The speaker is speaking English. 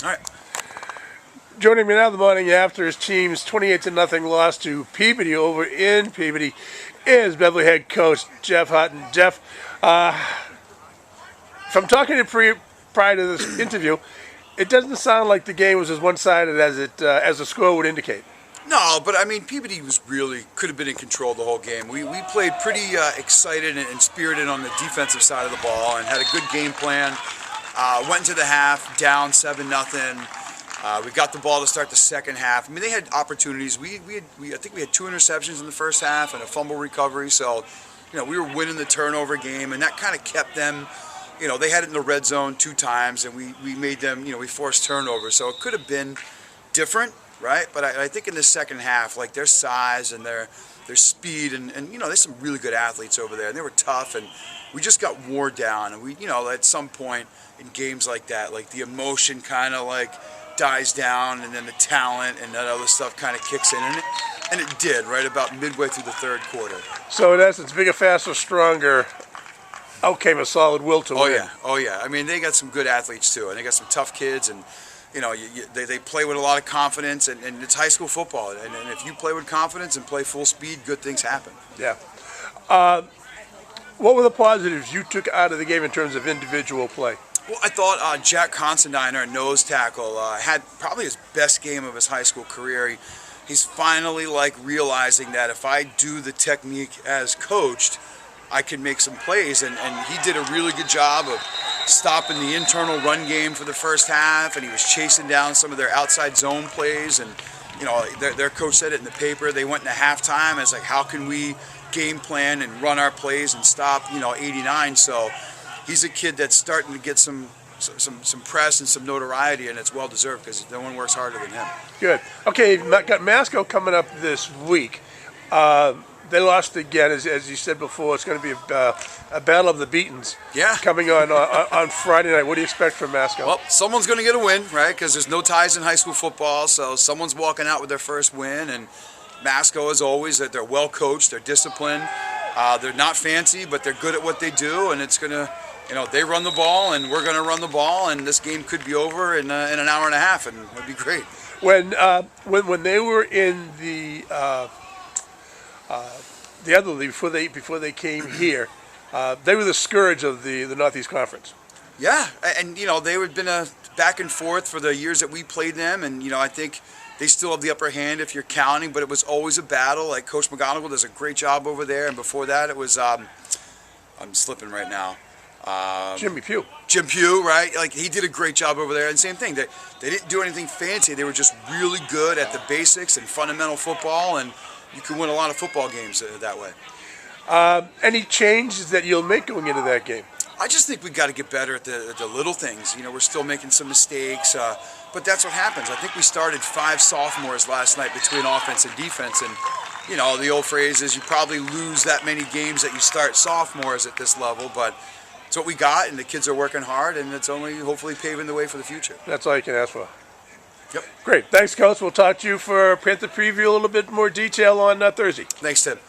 All right. Joining me now the morning after his team's 28-0 loss to Peabody over in Peabody is Beverly head coach Jeff Hutton. Jeff, from talking to prior to this interview, it doesn't sound like the game was as one-sided as the score would indicate. No, but I mean, Peabody was really could have been in control the whole game. We played pretty excited and spirited on the defensive side of the ball and had a good game plan. Went into the half down 7-0. We got the ball to start the second half. I mean, they had opportunities. I think we had 2 interceptions in the first half and a fumble recovery. So, we were winning the turnover game, and that kind of kept them. They had it in the red zone 2 times, and we made them. We forced turnovers. So it could have been different, right? But I think in the second half, like their size and their speed, and there's some really good athletes over there, and they were tough, and we just got wore down. And we, at some point in games like that, like the emotion kind of like dies down, and then the talent and that other stuff kind of kicks in, and it did right about midway through the third quarter. So in essence, bigger, faster, stronger. Out came a solid will to win. Oh yeah. I mean, they got some good athletes too, and they got some tough kids, and they play with a lot of confidence, and it's high school football, and if you play with confidence and play full speed, good things happen. Yeah. What were the positives you took out of the game in terms of individual play? Well, I thought Jack Considine, our nose tackle, had probably his best game of his high school career. He's finally realizing that if I do the technique as coached, I can make some plays, and he did a really good job of stopping the internal run game for the first half, and he was chasing down some of their outside zone plays, and their coach said it in the paper. They went into halftime, and it's like, how can we game plan and run our plays and stop 89? So he's a kid that's starting to get some press and some notoriety, and it's well deserved because no one works harder than him. Good. Okay, got Masco coming up this week. They lost again, as you said before. It's going to be a battle of the beatens. Yeah. Coming on Friday night. What do you expect from Masco? Well, someone's going to get a win, right? Because there's no ties in high school football, so someone's walking out with their first win. And Masco, as always, they're well coached, they're disciplined, they're not fancy, but they're good at what they do. And it's going to, they run the ball, and we're going to run the ball, and this game could be over in an hour and a half, and it would be great. When they were in the other league before they came here, they were the scourge of the Northeast Conference. Yeah, and they had been a back and forth for the years that we played them, and I think they still have the upper hand if you're counting, but it was always a battle. Like Coach McGonigal does a great job over there, and before that it was I'm slipping right now. Jim Pugh, right? Like he did a great job over there, and same thing. They didn't do anything fancy. They were just really good at the basics and fundamental football, and you can win a lot of football games that way. Any changes that you'll make going into that game? I just think we got to get better at the little things. We're still making some mistakes, but that's what happens. I think we started 5 sophomores last night between offense and defense, and the old phrase is you probably lose that many games that you start sophomores at this level, but it's what we got, and the kids are working hard, and it's only hopefully paving the way for the future. That's all you can ask for. Yep. Great. Thanks, Coach. We'll talk to you for Panther Preview a little bit more detail on Thursday. Thanks, Tim.